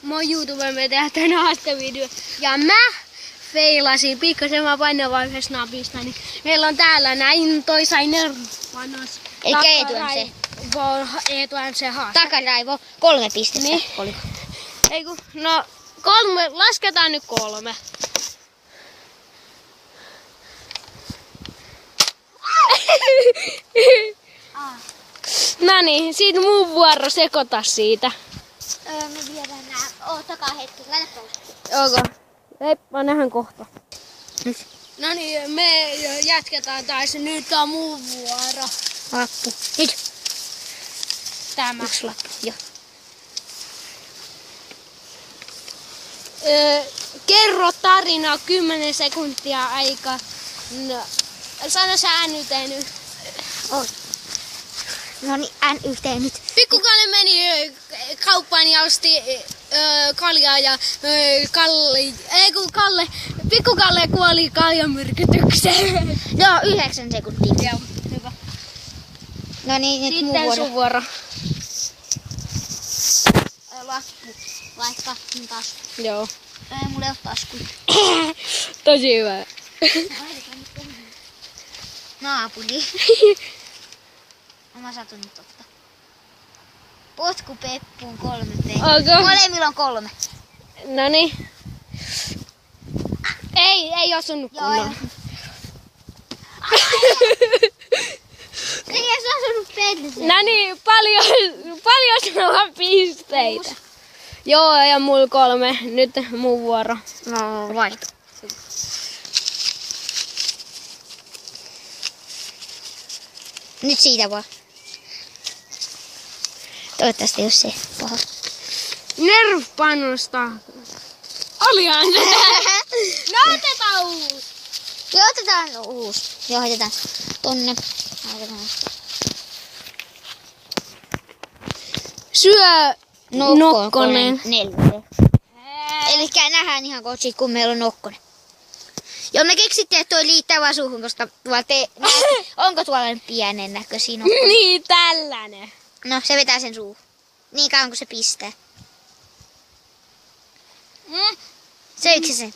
Moi YouTube, me tehdään tänään haastavideo. Ja mä feilasin pikkasen vaan painavaiheessa napista. Niin meillä on täällä näin toisainen panos. Eikä etuämse. Etuämse haaste. Takaraivo 3 pistettä. Niin. Oliko? Eiku, no 3, lasketaan nyt 3. No niin, siitä mun vuoro sekoita siitä. Me viedään nää. Ottakaa hetki, laita pausa. Onko? Heippa, nähdään kohta. No niin, me jatketaan taas. Nyt on mun vuoro. Lappu. Nyt. Tämä. Yksi lappu. Joo. Kerro tarina 10 sekuntia aika. No, sano sä nyt. No niin, yhteen nyt. Pikkukalle meni kauppaan ja osti kaljaa ja Pikkukalle kuoli kaljamyrkytykseen. Joo, 9 sekuntia. Joo, hyvä. No niin, nyt mun Sitten vuoro. sun vuoro. Lappu. Vaikka mun tasku. Joo. Mulla ei oo taskuja. Tosi hyvä. Naapuri. Mä satun nyt ottaa. Potku peppuun 3 p. Onko? Molemmilla on 3. Noniin. Ei osunut kunnolla. Ei edes osunut pelle. Noniin, paljon sanoa pisteitä. Joo, ja mulla 3. Nyt mun vuoro. No, vaihto. Nyt siitä vaan. Toivottavasti jos se paha. Nerf-panosta. Olihan se. No otetaan uusi. Joo, otetaan uusi. Joo, otetaan tonne. Syö nokkonen. 4. Elikkä nähdään ihan kotsit, kun meillä on nokkonen. Joo, me keksittiin, että toi liittää vaan suuhun, koska onko tuolla pienen näköisiä nokkonen? Niin, tällainen. No, se vetää sen suuhun. Niin kauan kuin se pistää. Söikö se sen?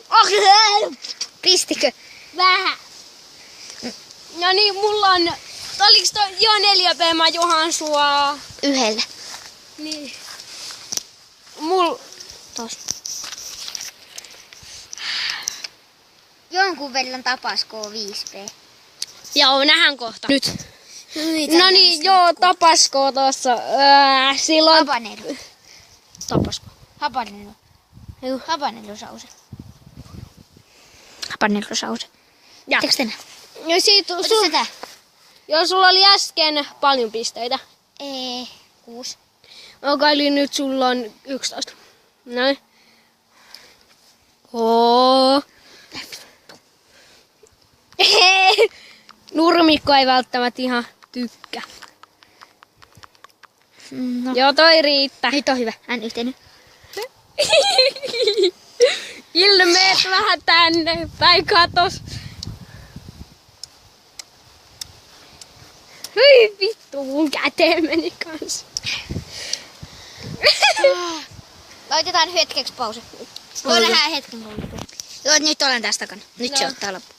Pistikö? Vähän. No niin, mulla on... Oliks jo 4p mä johan sua? 1. Niin. Tos. Jonkun verran tapaskoo 5p. Joo, nähdään kohta. Nyt. Mitä No niin, joo, tapasko tossa. Silloin... Habanero. Tapasko. Habanero. Joo. Habanerosause. Habanerosause. Ja. Teekö tänään? Ja sit joo, sulla oli äsken paljon pisteitä. 6. Okei, eli nyt sulla on 11. Näin. Oo. Nurmikko ei välttämättä ihan tykkää. No. Joo, toi riittää. Nyt on hyvä. Yhteen. Ilmeet vähän tänne päin katos. Hyi vittu, mun käteen meni kans. Laitetaan hetkeksi pause. Joo, nähdään hetken kuluttua. Joo, nyt olen tästä takana. Nyt No. se ottaa loppu.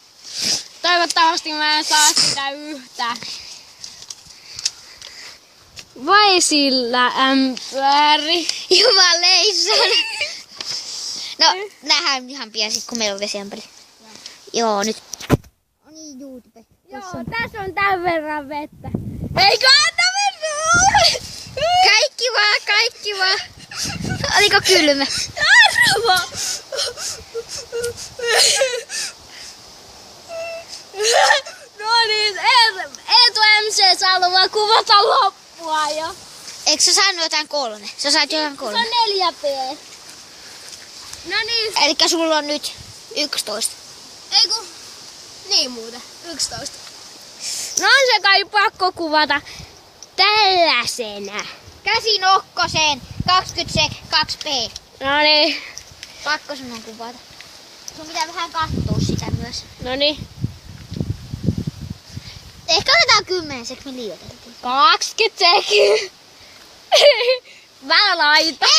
Toivottavasti mä en saa sitä yhtään. Vai sillä ämpäri? Jumaleissaan. No, nähdään ihan pian sit, kun meillä on vesiämpäri. Joo, nyt. No niin, YouTube. Joo, tässä on tämän verran vettä. Ei kannata mennä! Kaikki vaan. Oliko kylmä? Arvo! No niin, Eetu MC saa vaan kuvata loppua jo. Eikö sä saanut jotain 3? Sä saat jotain 3. Se on 4p. No niin. Elikkä sulla on nyt 11. Eiku. Niin muuten. 11. No on se kai pakko kuvata tällaisena. Käsi nokkoseen. 20 sek, 2p. No niin. Pakko sun on kuvata. Sun pitää vähän katsoa sitä myös. No niin. Ehkä otetaan 10 sek, me liioiteltiin. 20 sekin. Mä laitan.